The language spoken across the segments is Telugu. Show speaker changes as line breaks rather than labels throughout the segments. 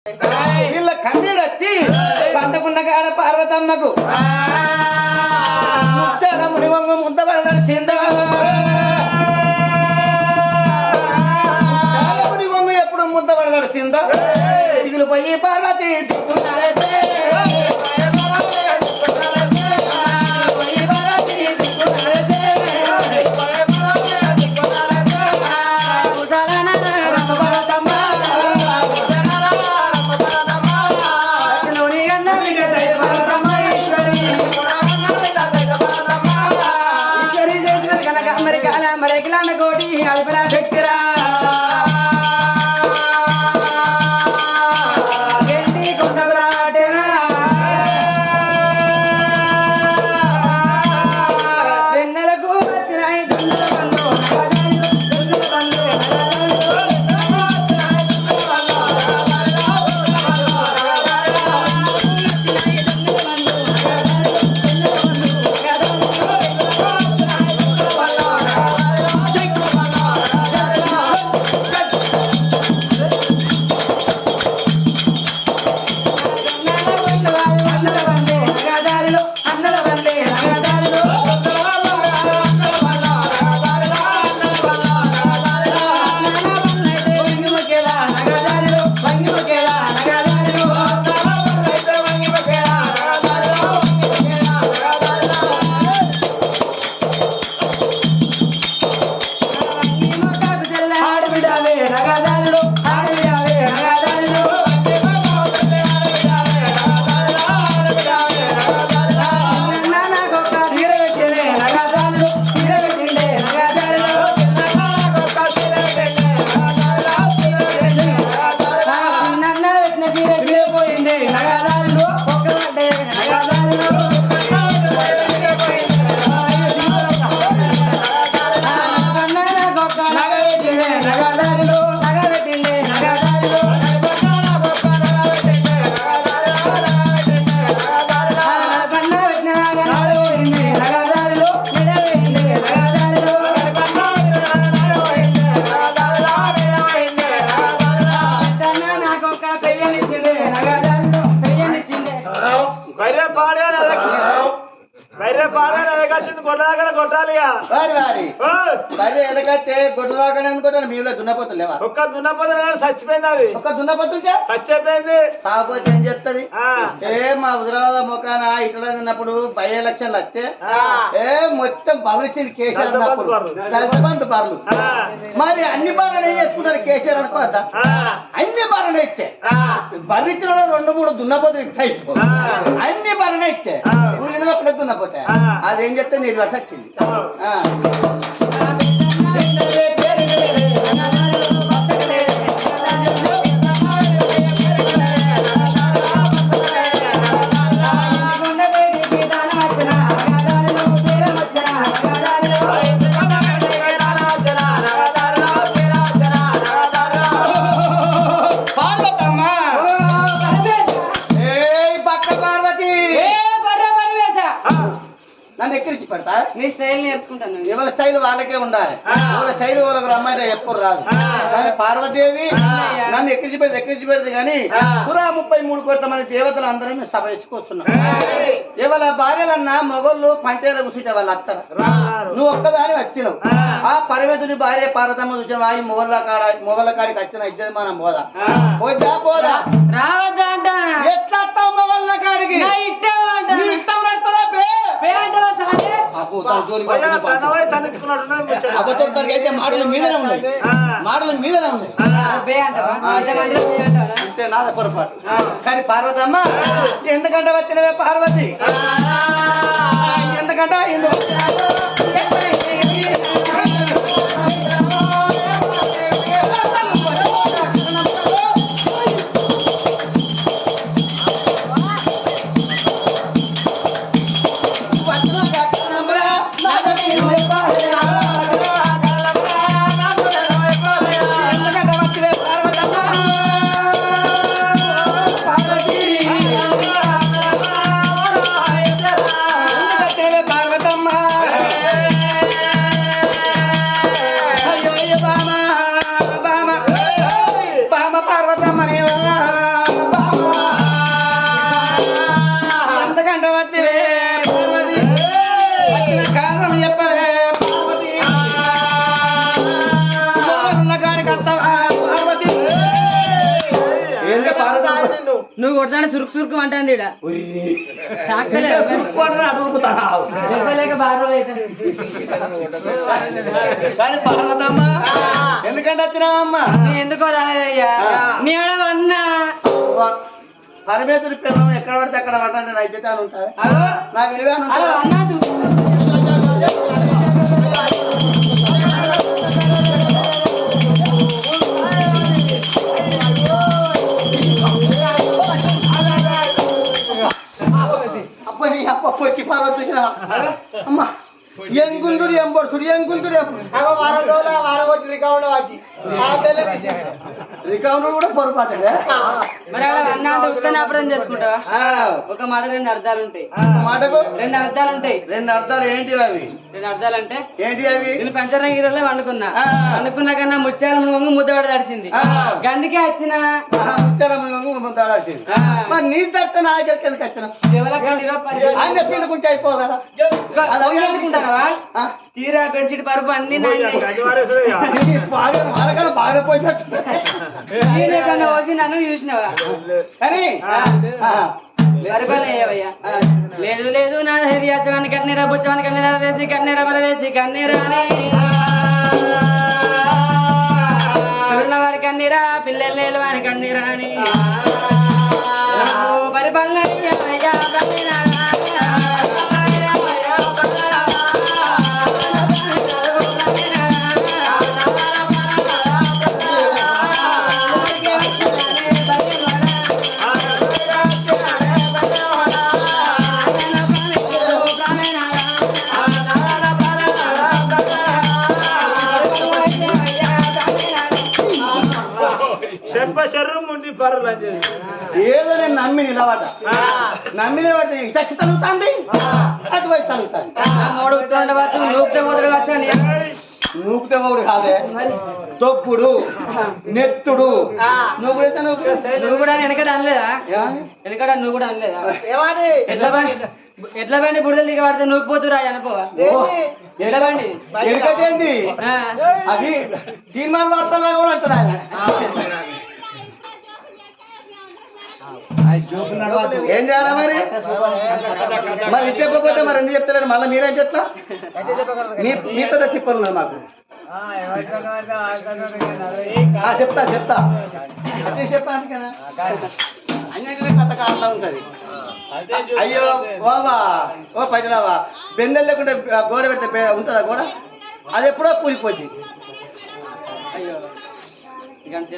వీళ్ళ కన్నీరు వచ్చి పంటకున్న కాడ పార్వతమ్మకు ముచ్చరముడి వంగ ముద్ద పడచిందో చాలముడి వంగ ఎప్పుడు ముద్ద పడచిందో దిగులు పోయి పార్వతి ఎదకట్టే గుడ్డలాగానే అనుకుంటాను మీలో దున్నపోతులు లేవా
ఒక్క దున్నపోతు చచ్చిపోయింది
ఒక్క దున్నపోతుంటే
చచ్చిపోయింది
సాగుపోతే ఏం చెప్తుంది మా హుజరాబాద్ మొఖాన ఇట్లా తిన్నప్పుడు 10 ఎలక్షన్లు వస్తే మొత్తం పబ్లిసిటీ కేసీఆర్ అన్నప్పుడు దళితబంధు పర్లు మరి అన్ని బాగా ఏం చేసుకుంటారు కేసీఆర్ అనుకోవద్దా అన్ని బాగానే ఇచ్చే భరించిన 2-3 దున్నపోతులు ఇచ్చాయి అన్ని బాగానే ఇచ్చే ఊరిలో ఒకటే దున్నపోతే అదేం చెప్తే నీరు వర్ష వచ్చింది నన్ను ఎక్కిరించి పెడతా
మీ స్టైల్ నేర్చుకుంటాను
ఎవరి స్టైల్ వాళ్ళకే ఉండాలి ఎవరి స్టైల్ వాళ్ళకి రమ్మంటే ఎప్పుడు రాదు కానీ పార్వతీదేవి నన్ను ఎక్కిరించి పెడితే కానీ పురా 33 కోట్ల మంది దేవతలు అందరం మేము సభ ఇచ్చుకొస్తున్నాం ఎవరి భార్యలన్నా మొగోళ్ళు పంచాయతీ కూర్చుంటే వాళ్ళు అత్తరు నువ్వు ఒక్కదాని వచ్చినావు ఆ పరిమితుని భార్య పార్వతమ్మ చూసిన వాయి మొగల కాడికి వచ్చిన ఇద్దరు మనం పోదా పోదా
రావద్దా అంట
ఎట్లా వస్తావు మొగళ్ళ కాడికి అయితే మాటల మీదనే ఉన్నాయి అంతే నాద పొరపాటు కానీ పార్వతమ్మ ఎందుకంటే వచ్చినవే పార్వతి ఎందుకంటే పార్వతమ్మ
నువ్వు కొడతాను చురుకు చురుకు అంటాను ఈడ చెప్పలేక బాగా రోజులు
కానీ పార్వతమ్మ ఎందుకంటే వచ్చినావమ్మా
నీ ఎందుకో రాలేదయ్యా నేను అన్నా
పరమేశ్వరి పిల్లలు ఎక్కడ పడితే అక్కడ పడ్డా నైతే అని ఉంటుంది నా విలువ
అన్నా
అప్పని అప్ప పొచ్చి పార్వతి చూసిన అమ్మా ఎంగుందుడు ఎంబడుతుడు ఎంగుందుడు రికౌండ్ కూడా పొరపాటు
మరి ఆడ అన్న అంటే ఉత్తనాపురం చేసుకుంటావా ఒక మాట రెండు అర్థాలు ఉంటాయి
మాటకు
రెండు అర్థాలు ఉంటాయి
రెండు అర్థాలు ఏంటి అవి
రెండు అర్థాలు అంటే
ఏంటి అవి
నేను పంచరంగిలో వండుకున్నా వండుకున్నా కన్నా ముత్యాల మునుగొంగు ముద్దపడి తడిచింది గందుకే వచ్చిన
మరి నీ తడితే నా దగ్గరికి ఎందుకు వచ్చిన ఆయన చెప్పిండు కొంచెం అయిపో కదా
తీరా బెడ్షీట్ పరుపు అన్ని
బాగా బాగా పోయినట్టు
వచ్చి నన్ను చూసినావా
కానీ
పరిపాలయ్యా లేదు లేదు నా హెరియాచవాని కన్నీరా బుచ్చవాని కన్నీరా వేసి కన్నీరా మన వేసి కన్నీరా వారి కన్నీరా పిల్లలు లేని వారి కన్నీరా అని పరిపాలన
ఏదో నేను నమ్మి నిలబడ నమ్మి నిలబడితే చచ్చి తలుగుతుంది అటువైపు తలుగుతాను నూపితే ఒకడు కాదే తొప్పుడు నెత్తుడు నువ్వు కూడా
నువ్వు కూడా వెనకడ అనలేదా వెనకడ నువ్వు కూడా అనలేదా ఎట్లా బండి బుడదలు దిగబడితే నూకిపోతురా అనుకోవా ఎట్లా బండి
ఎనకటేంది అది తీర్మాన వార్తల్లో కూడా అంటారు ఆయన ఏం చేయాలా మరి మరి ఇది చెప్పకపోతే మరి ఎందుకు చెప్తలేరు మళ్ళీ మీరేం చెప్తా మీతో తిప్పలు మాకు చెప్తా చెప్తా చెప్పాను కదా అన్నింటినీ కథకారంలో ఉంటది అయ్యో బాబా ఓ పైసలావా బెందెలు లేకుంటే గోడ పెడితే ఉంటుందా గోడ అది ఎప్పుడో కూలిపోద్ది అయ్యో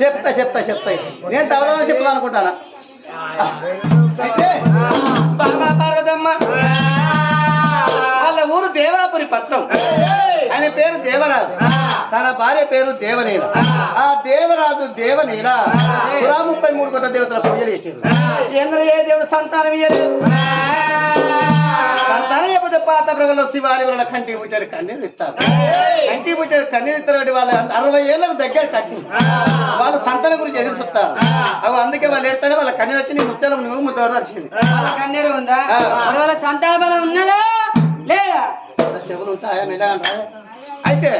చెప్తా చెప్తా చెప్తా నేను తవదామని చెప్పాలనుకుంటానా అయితే బాబా పార్వతమ్మ వాళ్ళ ఊరు దేవాపురి పట్నం ఆయన పేరు దేవరాజు తన భార్య పేరు దేవనీల ఆ దేవరాజు దేవనీల 33 కోట్ల దేవతల పూజలు చేశారు ఎందులో ఏ దేవుడు సంతానం ఇయ్యలేదు సంతానం ఇవ్వకపోతే పాత ప్రభుత్వ శివాలయంలో కంటి పుట్టాడు కన్నీరు ఇస్తారు కంటి పుట్టాడు కన్నీరు ఇస్తారు వాళ్ళ 60 ఏళ్ళకు దగ్గర కట్టి వాళ్ళ సంతానం గురించి ఎదురు చూస్తారు అవి అందుకే వాళ్ళు ఏడుతానే వాళ్ళ కన్నీరు వచ్చి నీ ముత్యాల ముద్ద వచ్చింది
కన్నీరు ఉందా వాళ్ళ సంతాన బలం ఉన్నదా లేదా
చెవులు ఉంటాయా మెల్లగా అంటారా అయితే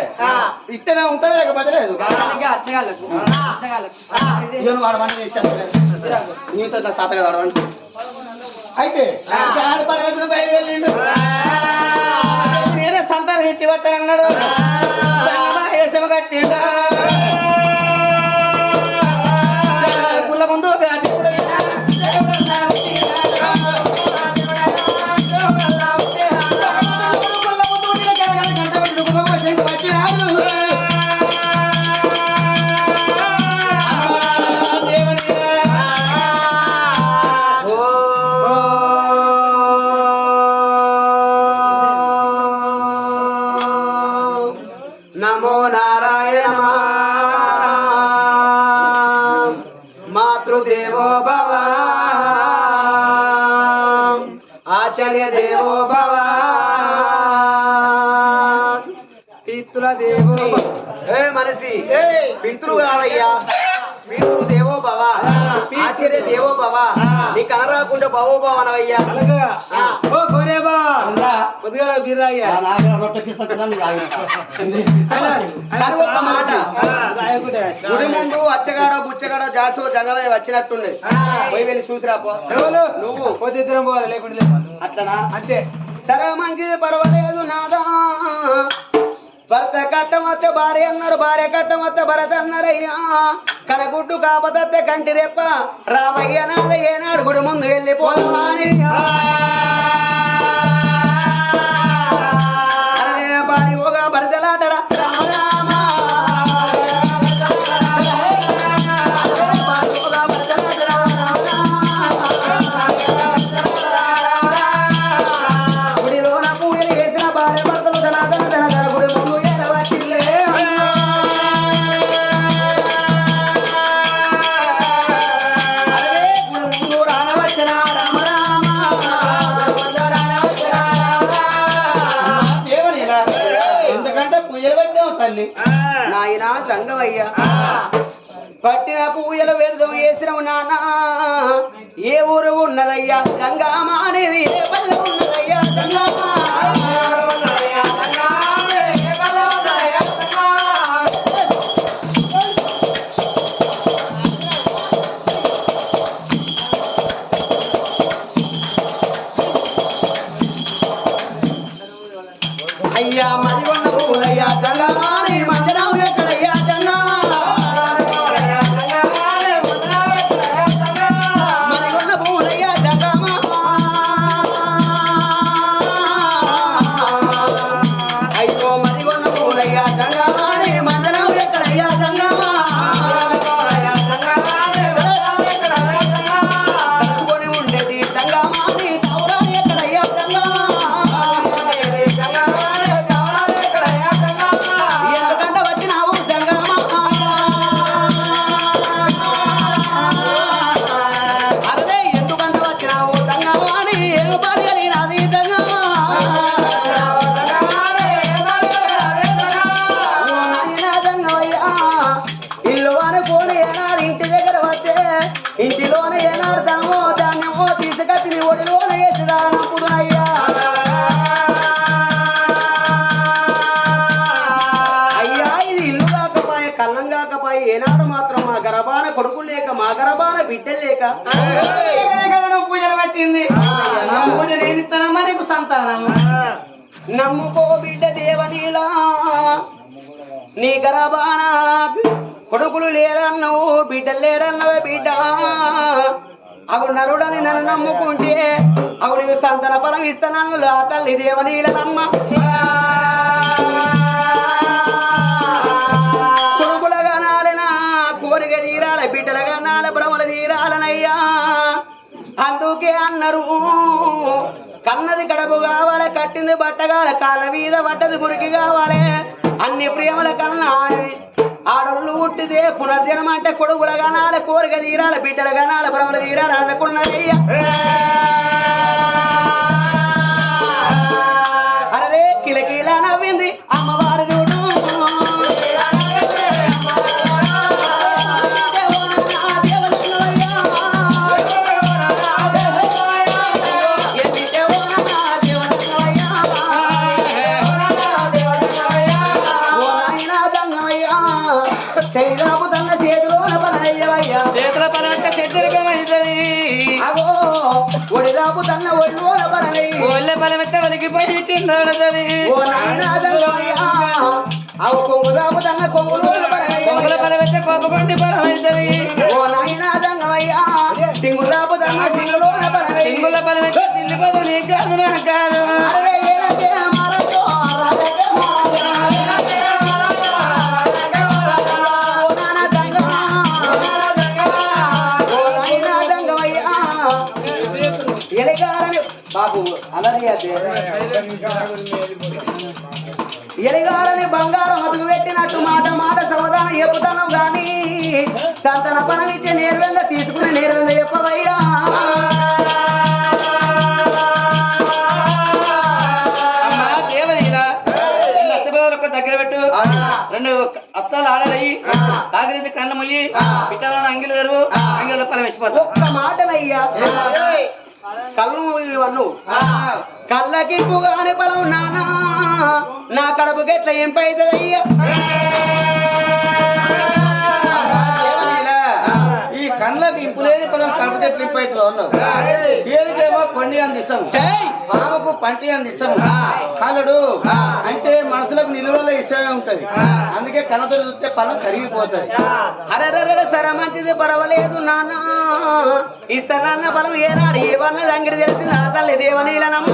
ఇస్తేనే ఉంటుంది లేకపోతే లేదు వాడు మంది నీతో నా తాతగా వాడవండి అయితే బయలుదేరిండు నేనే సంతానం ఇచ్చి వస్తానన్నాడు కట్టిండు గుళ్ళ ముందు నమో నారాయణ మాతృదేవో భవ ఆచార్య దేవో భవ పితృ దేవో ఏ మనసి పితృ కావయ్యా పితృ దేవో
భవ ఆశ్చర్య దేవో భవ నీ కనరాకుండా భవో భవ అనవయ్యా
అలాగా ఓ కోరేబా కొద్దిగా బీరాయ్యా
కానీ ఒక్క మాట గుడి ముందు అచ్చగాడో బుచ్చగాడో జాతో జంగమే వచ్చినట్టుండే పోయి వెళ్ళి చూసిరాపో
నువ్వు పొద్దున పోవాలి లేకుండా
అట్లనా
అంతే
సరే మంచిది పర్వాలేదు నాదా భర్త కట్టమత్తే భార్య అన్నారు భార్య కట్టమత్తే భరత అన్నారయ్యా కనగుడ్డు కాపదత్తే కంటి రెప్ప రామయ్య నాద ఏనాడు గుడి ముందు వెళ్ళిపోవాలి భార్య ఒక భరతలాటడా రామ రామ గుడిలోన పూజలు చేసిన భార్య భర్తలు ధనాదన ధనధన గుడి ముందు ఎడవచ్చిల్లే అరే గుడి ముందు రానవచ్చిన రామ రామ
దేవనేలా ఎందుకంటే పూజలు పెట్టావు తల్లి
నాయనా సంగమయ్యా పట్టిన పూజలు వెళ్దాం వేసినావు నాన్న ఏ ఊరు ఉన్నదయ్యా గంగామా అనేది ఏ పల్లె ఉన్నదయ్యా గంగామా అయ్యా మరి ఉన్న పూలయ్యా గంగామా నీ మందిరం ఎక్కడయ్యా గంగామా మరి ఉన్న పూలయ్యా గంగామా అయ్యో మరి ఉన్న పూలయ్యా గంగామా నీ మందిరం ఎక్కడయ్యా గంగామా కలుసుకొని ఉండేది గంగామా నీ తౌరాలు ఎక్కడయ్యా గంగామా ఎందుకంటే వచ్చినావు గంగమ్మ అరే ఎందుకంటే వచ్చినావు గంగమ్మ అని ఏమి బాధ కలిగినది గంగమ్మ గంగయ్యా ఇల్లు అనుకోని ఏనాడు ఇంటి దగ్గర వస్తే ఇంటిలోనే ఏనాడు ధనమో ధాన్యమో తీసుకొచ్చి నీ ఒడిలోనే వేసిదానప్పుడు అయ్యా అయ్యా ఇది ఇల్లు కాకపోయే కళ్ళం కాకపోయే ఏనాడు మాత్రం మా గర్భాన కొడుకులు లేక మా గర్భాన బిడ్డలు లేక
కదా నువ్వు పూజలు పట్టింది నా పూజ నేను ఇస్తానమ్మా నీకు సంతానము
నమ్ముకో బిడ్డ దేవనీలా నీ గర్భాన కొడుకులు లేరన్నావు బిడ్డలు లేరన్నవే బిడ్డ అగు నరుడని నన్ను నమ్ముకుంటే అగు నీకు సంతాన ఫలం ఇస్తానన్ను ఆ తల్లి దేవనీలనమ్మ కొడుకుల గనాలనా కోరిక తీరాల బిడ్డల గనాల భ్రమల తీరాలనయ్యా అందుకే అన్నారు కన్నది కడపు కావాలి కట్టింది బట్ట కావాలి కాళ్ళ మీద పడ్డది మురికి కావాలి అన్ని ప్రేమల కన్నా ఆడళ్ళు పుట్టిదే పునర్జనం అంటే కొడుకుల గనాల కోరిక తీరాల బిడ్డల గనాల భ్రమల తీరాలి అనుకున్నదయ్యా అరే కిలకిలా నవ్వింది అమ్మవారు చూడు శరీరపు తన చేతిలోన పనయ్యవయ్యా
చేతుల పని అంటే శరీరమైతుంది
అగో ఒడిరాపు తన ఒడిలోన పనయ్యి
ఒళ్ళ బలం ఎత్తే ఒలికిపోయి కిందపడుతుంది
ఓ నాయనా అవు కొంగురాపు తన కొంగులోన పనయ్యి
కొంగుల బలం ఎత్తే కోపకొండి పరమైతుంది
ఓ నాయనా దంగమయ్యా సింగురాపు తన సింగులోన పనయ్యి
సింగుల బలం ఎత్తే తిల్లిపోదు నీ కాదు నా కాదు
అరే ఏనకే మారతో ఎలిగారని బాబు అలరి ఎలిగారని బంగారం అదుగు పెట్టినట్టు మాట మాట సమాధానం చెప్పుతాను గాని సంతన పనమిచ్చే నేర్వెంద తీసుకుని నేర్వెంద చెప్పవయ్యా
దేవయ్యా దగ్గర పెట్టు రెండు అత్తాలు ఆడలయ్యి కాగిరీతి కన్నమయ్యి పిట్టాలను అంగిలు తెరువు అంగిల పని వచ్చిపోతా
ఒక్క మాటనయ్యా కళ్ళు ఇవన్ను కళ్ళకి పుగాని బలం నానా నా కడుపుకి ఎట్లా ఏం పైదయ్యా
ఈ కళ్ళకి ఇంపులేని పొలం కడుపు చెట్లు ఇంపైతుందో ఉన్నావు తేలికేమో కొండి అందిస్తాము పాముకు పంటి అందిస్తాము కళ్ళుడు అంటే మనసులకు నిలువలో ఇష్టమే ఉంటది అందుకే కళ్ళతో చూస్తే పొలం కరిగిపోతుంది
అరే సరే మంచిది పర్వాలేదు నాన్న ఇస్తానన్న బలం ఏనాడు ఏమన్నది అంగడి తెలిసింది ఆ తల్లి దేవనీలనమ్మ